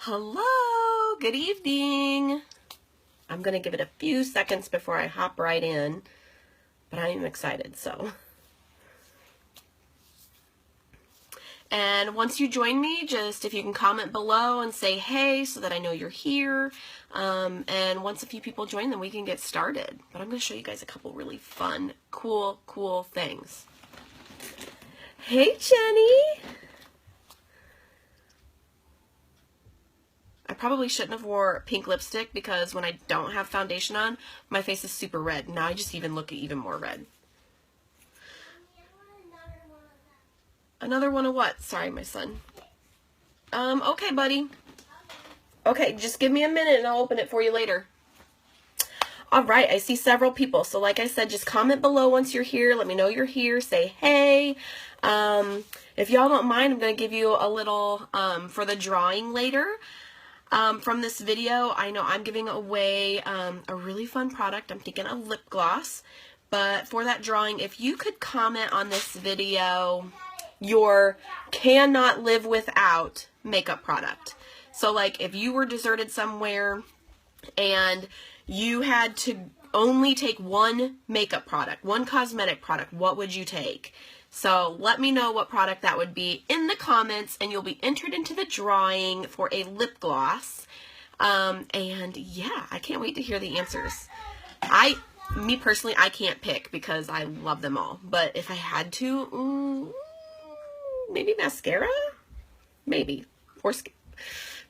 Hello, good evening. I'm going to give it a few seconds before I hop right in, but I am excited, so. And once you join me, just if you can comment below and say hey so that I know you're here. And once a few people join, then we can get started. But I'm going to show you guys a couple really fun, cool things. Hey, Jenny. I probably shouldn't have wore pink lipstick because when I don't have foundation on, my face is super red. Now I just even look even more red. Another one of what? Sorry, my son. Okay, buddy. Okay, just give me a minute and I'll open it for you later. All right, I see several people. So like I said, just comment below once you're here. Let me know you're here. Say hey. If y'all don't mind, I'm going to give you a little for the drawing later. From this video, I know I'm giving away a really fun product. I'm thinking a lip gloss. But for that drawing, if you could comment on this video your cannot live without makeup product. So like if you were deserted somewhere and you had to only take one makeup product, one cosmetic product, what would you take? So let me know what product that would be in the comments and you'll be entered into the drawing for a lip gloss. And yeah, I can't wait to hear the answers. Me personally, I can't pick because I love them all. But if I had to, maybe mascara? Maybe. Or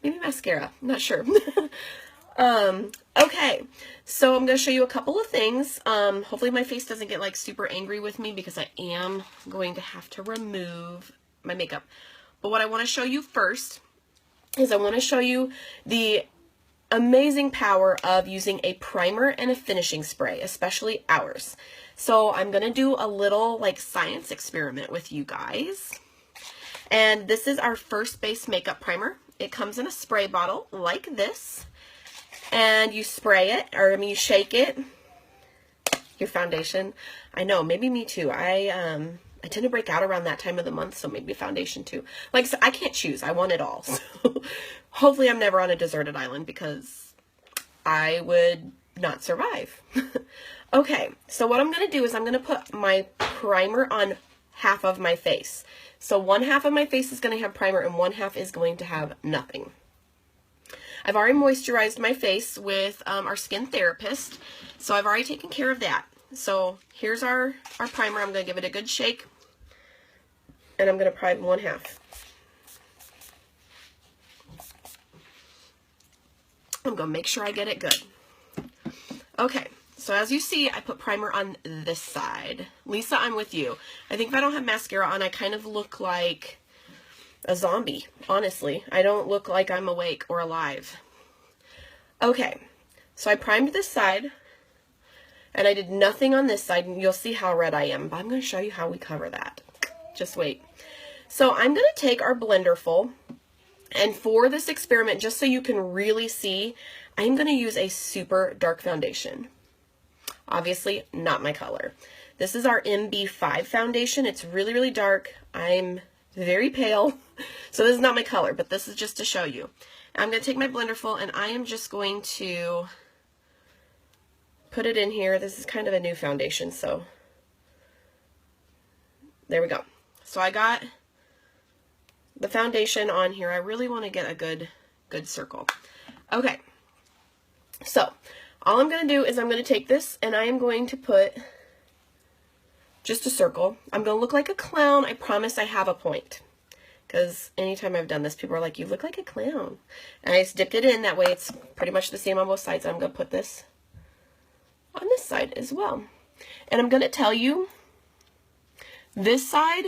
maybe mascara. I'm not sure. Okay, so I'm going to show you a couple of things. Hopefully my face doesn't get like super angry with me because I am going to have to remove my makeup. But what I want to show you first is I want to show you the amazing power of using a primer and a finishing spray, especially ours. So I'm going to do a little like science experiment with you guys. And this is our first base makeup primer. It comes in a spray bottle like this. And you spray it, or I mean you shake it. Your foundation. I know, maybe me too. I tend to break out around that time of the month, so maybe foundation too. Like, so I can't choose. I want it all. So hopefully I'm never on a deserted island because I would not survive. Okay, so what I'm going to do is I'm going to put my primer on half of my face. So one half of my face is going to have primer and one half is going to have nothing. I've already moisturized my face with our skin therapist, so I've already taken care of that. So here's our primer. I'm going to give it a good shake, and I'm going to prime one half. I'm going to make sure I get it good. Okay, so as you see, I put primer on this side. Lisa, I'm with you. I think if I don't have mascara on, I kind of look like a zombie, honestly. I don't look like I'm awake or alive. Okay, so I primed this side, and I did nothing on this side, and you'll see how red I am, but I'm going to show you how we cover that. Just wait. So I'm going to take our blender full, and for this experiment, just so you can really see, I'm going to use a super dark foundation. Obviously, not my color. This is our MB5 foundation. It's really dark. I'm very pale, so this is not my color, but this is just to show you. I'm going to take my blender full and I am just going to put it in here. This is kind of a new foundation, so there we go. So I got the foundation on here. I really want to get a good circle. Okay, so all I'm going to do is I'm going to take this and I am going to put just a circle. I'm going to look like a clown. I promise I have a point. Because anytime I've done this, people are like, you look like a clown. And I just dipped it in. That way it's pretty much the same on both sides. I'm going to put this on this side as well. And I'm going to tell you, this side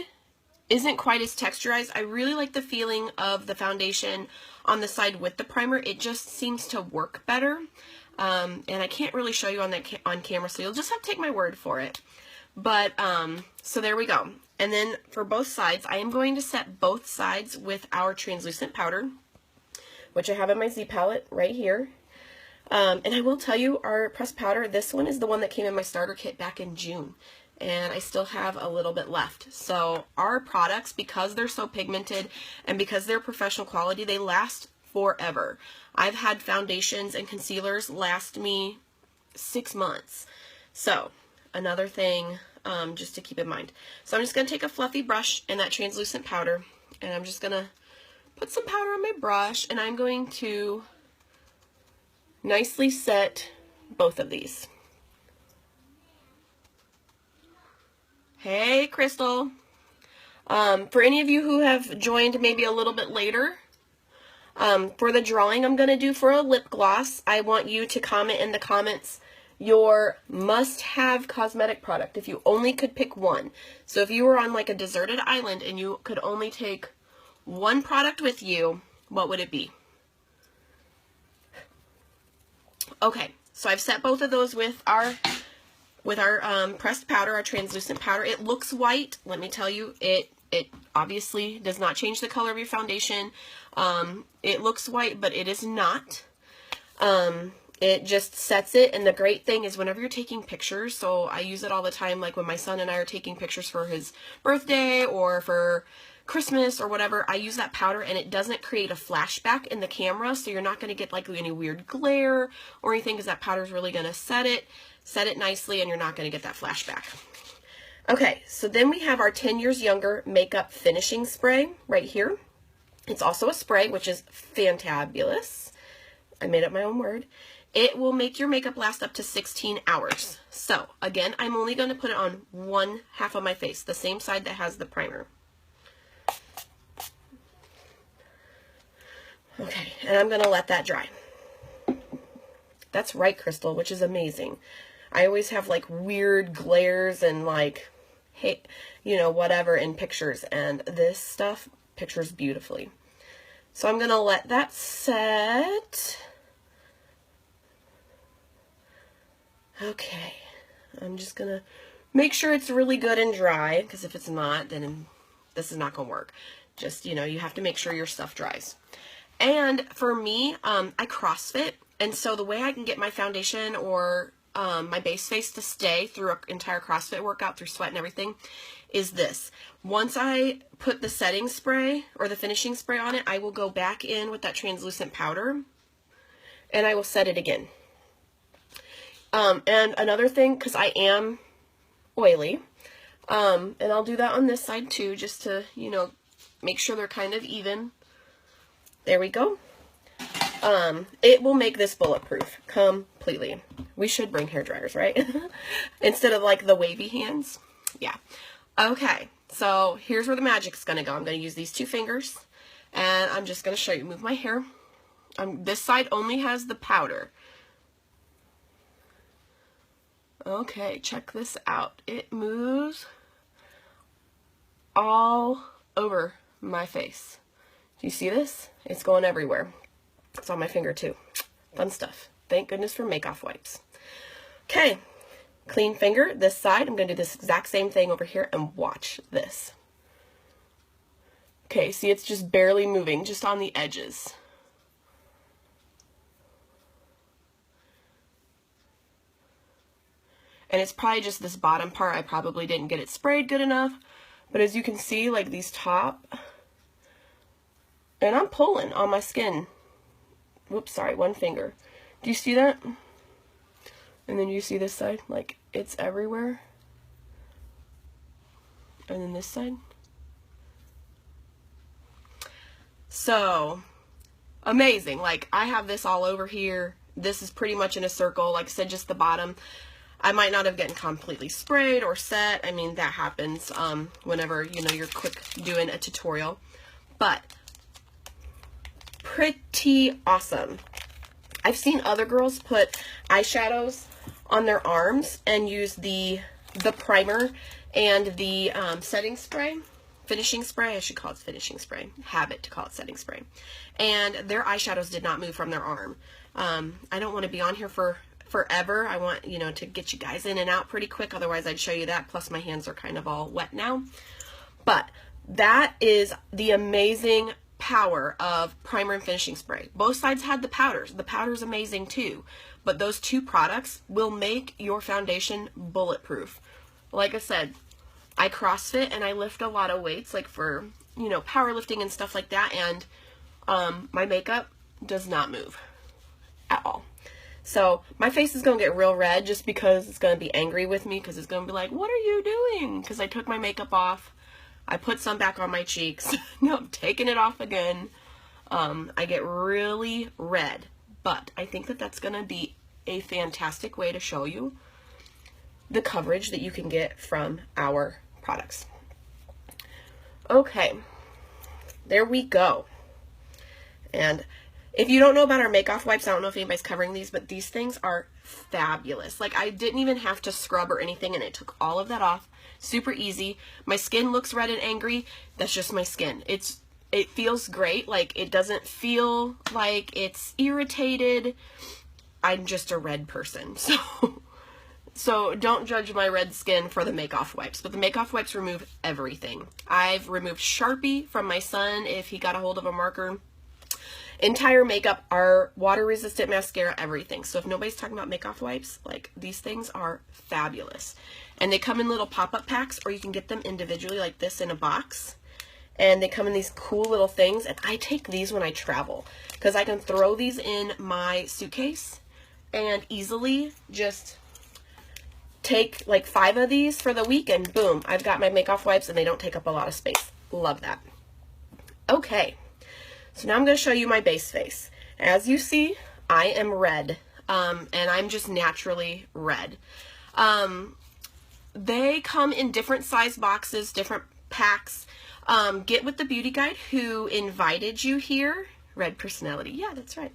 isn't quite as texturized. I really like the feeling of the foundation on the side with the primer. It just seems to work better. And I can't really show you on camera, so you'll just have to take my word for it. But, so there we go. And then for both sides, I am going to set both sides with our translucent powder, which I have in my Z palette right here. And I will tell you, our pressed powder, this one is the one that came in my starter kit back in June. And I still have a little bit left. So our products, because they're so pigmented and because they're professional quality, they last forever. I've had foundations and concealers last me 6 months. So another thing just to keep in mind. So I'm just going to take a fluffy brush and that translucent powder, and I'm just going to put some powder on my brush, and I'm going to nicely set both of these. Hey, Crystal. For any of you who have joined maybe a little bit later, for the drawing I'm going to do for a lip gloss, I want you to comment in the comments your must-have cosmetic product if you only could pick one. So if you were on like a deserted island and you could only take one product with you, what would it be? Okay, so I've set both of those with our pressed powder, our translucent powder. It looks white. Let me tell you, it obviously does not change the color of your foundation. It looks white, but it is not. It just sets it, and the great thing is whenever you're taking pictures, so I use it all the time, like when my son and I are taking pictures for his birthday or for Christmas or whatever, I use that powder, and it doesn't create a flashback in the camera, so you're not going to get like any weird glare or anything, because that powder is really going to set it nicely, and you're not going to get that flashback. Okay, so then we have our 10 Years Younger Makeup Finishing Spray right here. It's also a spray, which is fantabulous. I made up my own word. It will make your makeup last up to 16 hours. So, again, I'm only going to put it on one half of my face, the same side that has the primer. Okay, and I'm going to let that dry. That's right, Crystal, which is amazing. I always have like weird glares and like, hey, you know, whatever in pictures, and this stuff pictures beautifully. So I'm going to let that set. Okay, I'm just going to make sure it's really good and dry, because if it's not, then this is not going to work. Just, you know, you have to make sure your stuff dries. And for me, I CrossFit, and so the way I can get my foundation or my base face to stay through an entire CrossFit workout, through sweat and everything, is this. Once I put the setting spray or the finishing spray on it, I will go back in with that translucent powder, and I will set it again. And another thing, because I am oily, and I'll do that on this side too, just to, you know, make sure they're kind of even. There we go. It will make this bulletproof completely. We should bring hair dryers, right? Instead of like the wavy hands. Yeah. Okay, so here's where the magic's going to go. I'm going to use these two fingers, and I'm just going to show you. Move my hair. This side only has the powder. Okay, check this out. It moves all over my face. Do you see this? It's going everywhere. It's on my finger too. Fun stuff. Thank goodness for make-off wipes. Okay, clean finger this side. I'm going to do this exact same thing over here, and watch this. Okay, see, it's just barely moving, just on the edges. And it's probably just this bottom part. I probably didn't get it sprayed good enough. But as you can see, like these top, and I'm pulling on my skin. Whoops, sorry, one finger. Do you see that? And then you see this side, like it's everywhere. And then this side. So, amazing. Like, I have this all over here. This is pretty much in a circle. Like I said, just the bottom. I might not have gotten completely sprayed or set. I mean, that happens whenever, you know, you're quick doing a tutorial. But pretty awesome. I've seen other girls put eyeshadows on their arms and use the primer and the setting spray, finishing spray. I should call it finishing spray. Habit to call it setting spray. And their eyeshadows did not move from their arm. I don't want to be on here for forever. I want, you know, to get you guys in and out pretty quick. Otherwise, I'd show you that. Plus, my hands are kind of all wet now. But that is the amazing power of primer and finishing spray. Both sides had the powders. The powder's amazing too. But those two products will make your foundation bulletproof. Like I said, I CrossFit and I lift a lot of weights, like for, you know, powerlifting and stuff like that. And my makeup does not move at all. So my face is going to get real red just because it's going to be angry with me, because it's going to be like, what are you doing? Because I took my makeup off. I put some back on my cheeks. No, I'm taking it off again. I get really red, but I think that that's going to be a fantastic way to show you the coverage that you can get from our products. Okay, there we go. And if you don't know about our make-off wipes, I don't know if anybody's covering these, but these things are fabulous. Like, I didn't even have to scrub or anything, and it took all of that off. Super easy. My skin looks red and angry. That's just my skin. It feels great. Like, it doesn't feel like it's irritated. I'm just a red person. So don't judge my red skin for the make-off wipes. But the make-off wipes remove everything. I've removed Sharpie from my son if he got a hold of a marker. Entire makeup, our water-resistant mascara, everything. So if nobody's talking about make-off wipes, like, these things are fabulous. And they come in little pop-up packs, or you can get them individually like this in a box. And they come in these cool little things. And I take these when I travel, because I can throw these in my suitcase and easily just take like 5 of these for the week, and boom, I've got my make-off wipes, and they don't take up a lot of space. Love that. Okay. So now I'm going to show you my base face. As you see, I am red, and I'm just naturally red. They come in different size boxes, different packs. Get with the beauty guide who invited you here. Red personality. Yeah, that's right.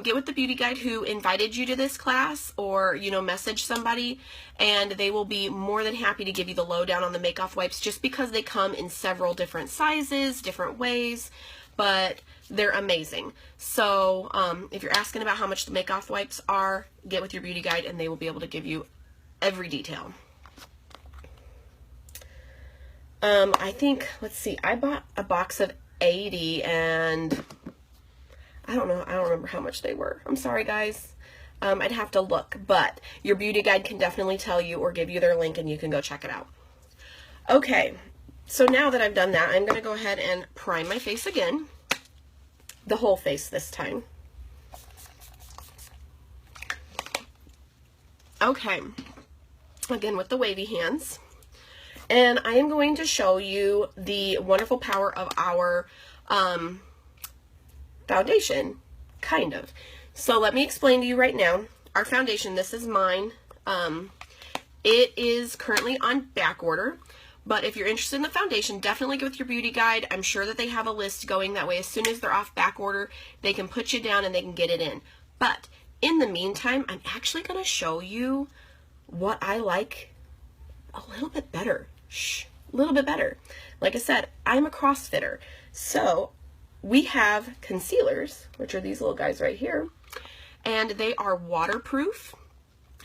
Get with the beauty guide who invited you to this class, or, you know, message somebody, and they will be more than happy to give you the lowdown on the make-off wipes, just because they come in several different sizes, different ways. But they're amazing. So if you're asking about how much the make-off wipes are, get with your beauty guide, and they will be able to give you every detail. I think, let's see, I bought a box of 80, and I don't know, I don't remember how much they were. I'm sorry, guys. I'd have to look, but your beauty guide can definitely tell you, or give you their link, and you can go check it out. Okay. So now that I've done that, I'm going to go ahead and prime my face again. The whole face this time. Okay. Again with the wavy hands. And I am going to show you the wonderful power of our foundation. Kind of. So let me explain to you right now. Our foundation, this is mine. It is currently on back order. But if you're interested in the foundation, definitely go with your beauty guide. I'm sure that they have a list going that way. As soon as they're off back order, they can put you down and they can get it in. But in the meantime, I'm actually going to show you what I like a little bit better. A little bit better. Like I said, I'm a CrossFitter. So we have concealers, which are these little guys right here. And they are waterproof.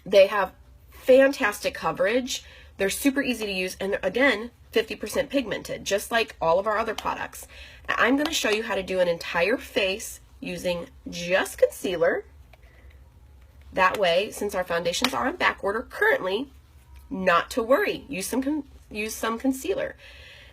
They have fantastic coverage. They're super easy to use, and again, 50% pigmented, just like all of our other products. I'm going to show you how to do an entire face using just concealer. That way, since our foundations are on back order currently, not to worry. Use some concealer.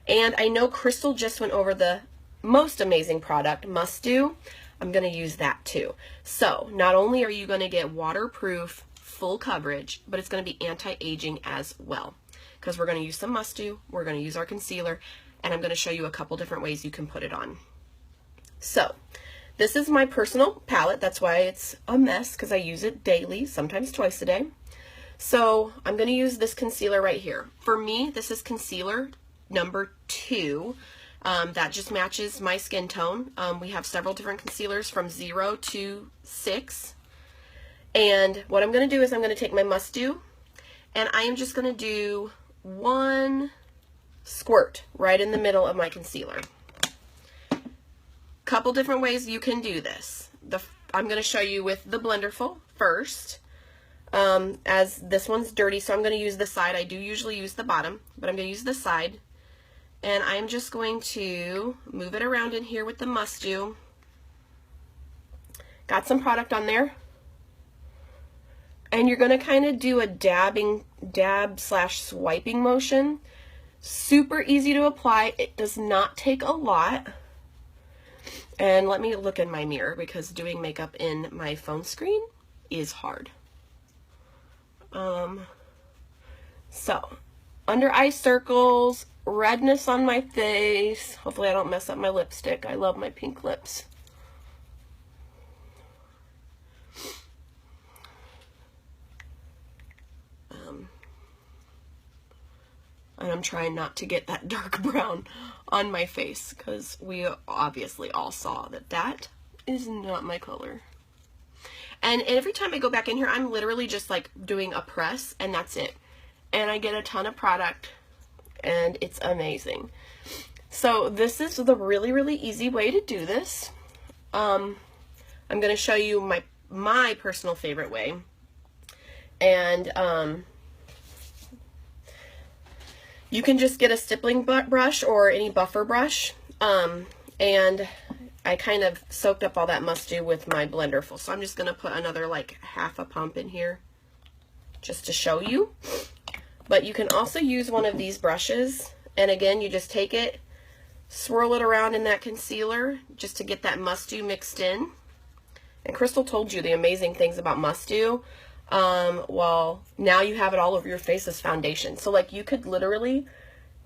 And I know Crystal just went over the most amazing product, Must Do. I'm going to use that too. So not only are you going to get waterproof full coverage, but it's going to be anti-aging as well, because we're going to use some Must Do, we're going to use our concealer, and I'm going to show you a couple different ways you can put it on. So this is my personal palette. That's why it's a mess, because I use it daily, sometimes twice a day. So I'm going to use this concealer right here. For me, this is concealer number 2. That just matches my skin tone. We have several different concealers from 0 to 6. And what I'm going to do is I'm going to take my Must Do, and I am just going to do 1 squirt right in the middle of my concealer. Couple different ways you can do this. I'm going to show you with the Blenderful first, as this one's dirty, so I'm going to use the side. I do usually use the bottom, but I'm going to use the side. And I'm just going to move it around in here with the Must Do. Got some product on there. And you're going to kind of do a dab/swiping motion. Super easy to apply. It does not take a lot. And let me look in my mirror because doing makeup in my phone screen is hard. So, under eye circles, redness on my face. Hopefully I don't mess up my lipstick. I love my pink lips. And I'm trying not to get that dark brown on my face because we obviously all saw that that is not my color. And every time I go back in here, I'm literally just like doing a press and that's it. And I get a ton of product and it's amazing. So this is the really, really easy way to do this. I'm going to show you my personal favorite way. And you can just get a stippling brush or any buffer brush. And I kind of soaked up all that must-do with my blender full. So I'm just going to put another like half a pump in here just to show you. But you can also use one of these brushes. And again, you just take it, swirl it around in that concealer just to get that must-do mixed in. And Crystal told you the amazing things about must-do. Well, now you have it all over your face as foundation. So like you could literally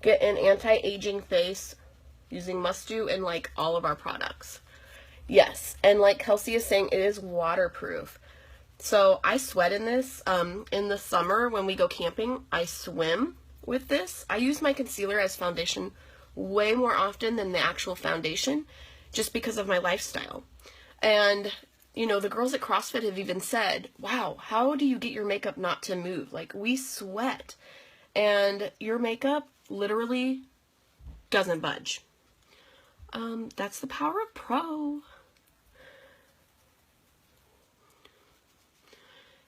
get an anti-aging face using must-do in like all of our products. Yes, and like Kelsey is saying, it is waterproof. So I sweat in this. In the summer when we go camping, I swim with this. I use my concealer as foundation way more often than the actual foundation just because of my lifestyle. And you know, the girls at CrossFit have even said, wow, how do you get your makeup not to move? Like, we sweat, and your makeup literally doesn't budge. That's the power of Pro.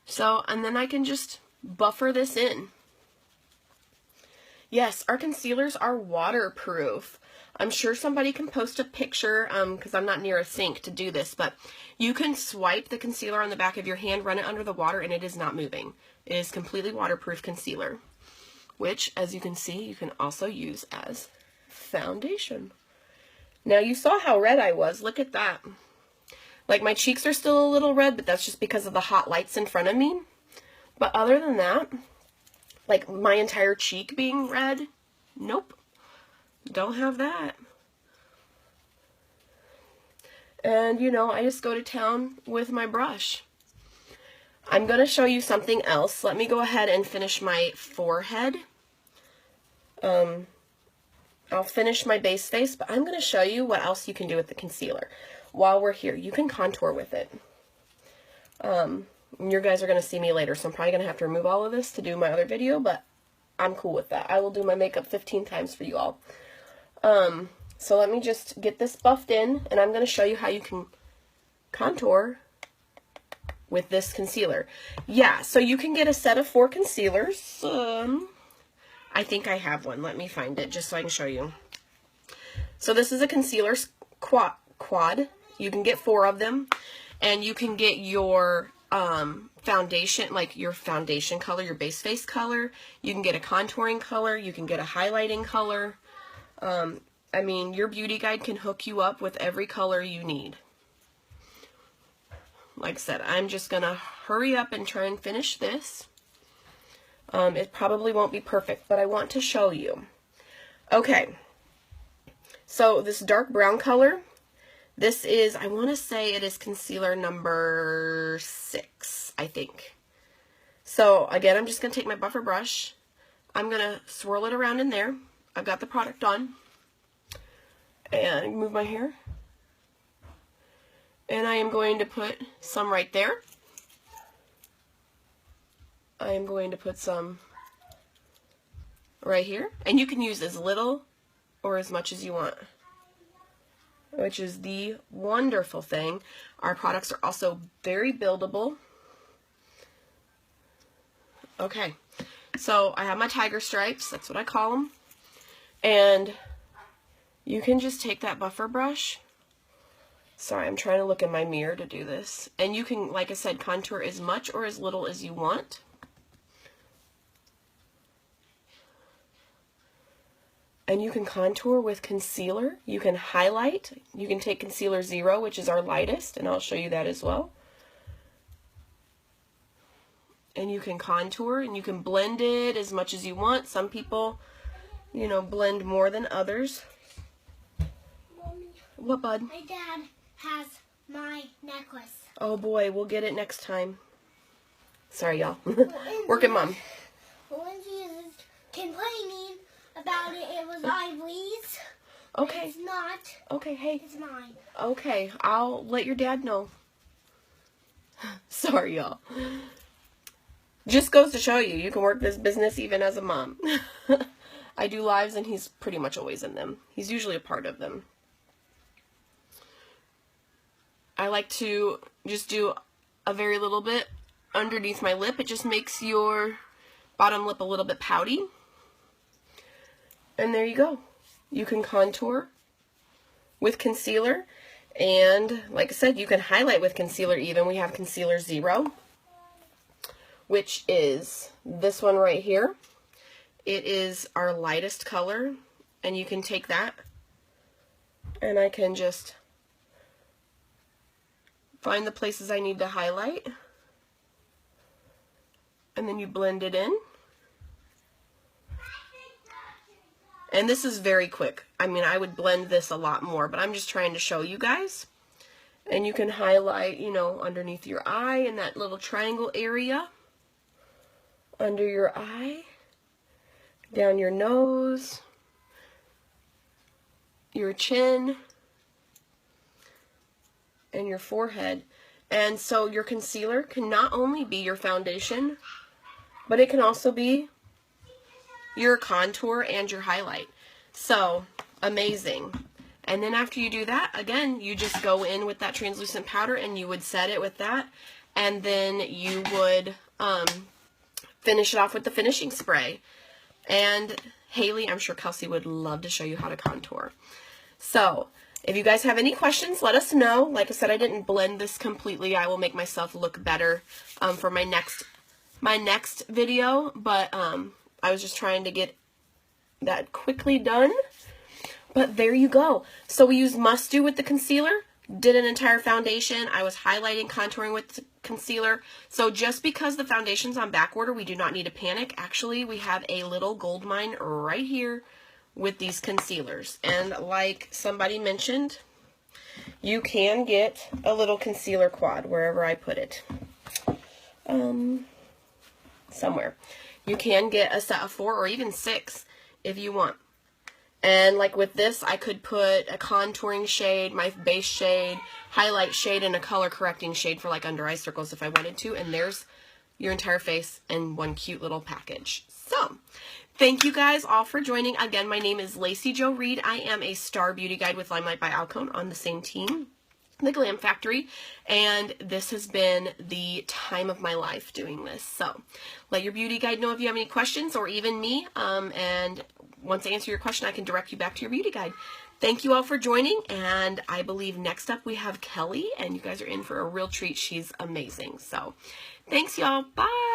So, and then I can just buffer this in. Yes, our concealers are waterproof. I'm sure somebody can post a picture, because I'm not near a sink to do this, but you can swipe the concealer on the back of your hand, run it under the water, and it is not moving. It is completely waterproof concealer, which, as you can see, you can also use as foundation. Now, you saw how red I was. Look at that. Like, my cheeks are still a little red, but that's just because of the hot lights in front of me. But other than that, like my entire cheek being red, nope. Don't have that. And, you know, I just go to town with my brush. I'm going to show you something else. Let me go ahead and finish my forehead. I'll finish my base face, but I'm going to show you what else you can do with the concealer. While we're here, you can contour with it. You guys are going to see me later, so I'm probably going to have to remove all of this to do my other video, but I'm cool with that. I will do my makeup 15 times for you all. So let me just get this buffed in, and I'm going to show you how you can contour with this concealer. Yeah, so you can get a set of 4 concealers. I think I have one. Let me find it just so I can show you. So this is a concealer quad. You can get 4 of them, and you can get your foundation, like your foundation color, your base face color. You can get a contouring color. You can get a highlighting color. I mean, your beauty guide can hook you up with every color you need. Like I said, I'm just going to hurry up and try and finish this. It probably won't be perfect, but I want to show you. Okay, so this dark brown color, this is, I want to say it is concealer number 6, I think. So again, I'm just going to take my buffer brush. I'm going to swirl it around in there. I've got the product on. And move my hair. And I am going to put some right there. I am going to put some right here. And you can use as little or as much as you want, which is the wonderful thing. Our products are also very buildable. Okay, so I have my tiger stripes. That's what I call them. And you can just take that buffer brush. Sorry, I'm trying to look in my mirror to do this. And you can, like I said, contour as much or as little as you want. And you can contour with concealer. You can highlight. You can take concealer 0, which is our lightest, and I'll show you that as well. And you can contour, and you can blend it as much as you want. Some people, you know, blend more than others. Mommy, what, bud? My dad has my necklace. Oh boy, we'll get it next time. Sorry, y'all. Working mom. When she was complaining about it, it was Ivory's. Okay. It's not. Okay, hey. It's mine. Okay, I'll let your dad know. Sorry, y'all. Just goes to show you, you can work this business even as a mom. I do lives and he's pretty much always in them. He's usually a part of them. I like to just do a very little bit underneath my lip. It just makes your bottom lip a little bit pouty. And there you go. You can contour with concealer. And like I said, you can highlight with concealer even. We have concealer 0, which is this one right here. It is our lightest color. And you can take that and I can just find the places I need to highlight. And then you blend it in. And this is very quick. I mean, I would blend this a lot more, but I'm just trying to show you guys. And you can highlight, you know, underneath your eye in that little triangle area. Under your eye. Down your nose. Your chin. And your forehead. And so your concealer can not only be your foundation, but it can also be your contour and your highlight. So, amazing. And then after you do that, again, you just go in with that translucent powder and you would set it with that. And then you would finish it off with the finishing spray. And Haley, I'm sure Kelsey would love to show you how to contour. So, if you guys have any questions, let us know. Like I said, I didn't blend this completely. I will make myself look better for my next video, but I was just trying to get that quickly done. But there you go. So we used Must Do with the concealer, did an entire foundation. I was highlighting, contouring with the concealer. So just because the foundation's on back order, we do not need to panic. Actually, we have a little gold mine right here with these concealers. And like somebody mentioned, you can get a little concealer quad wherever I put it. Somewhere. You can get a set of 4 or even 6 if you want. And like with this, I could put a contouring shade, my base shade, highlight shade, and a color correcting shade for like under eye circles if I wanted to. And there's your entire face in one cute little package. So, thank you guys all for joining. Again, my name is laceyjo.reed. I am a star beauty guide with Limelight by Alcone on the same team, the Glam Factory, and this has been the time of my life doing this. So let your beauty guide know if you have any questions, or even me, and once I answer your question, I can direct you back to your beauty guide. Thank you all for joining, and I believe next up we have Kelly, and you guys are in for a real treat. She's amazing. So thanks, y'all. Bye.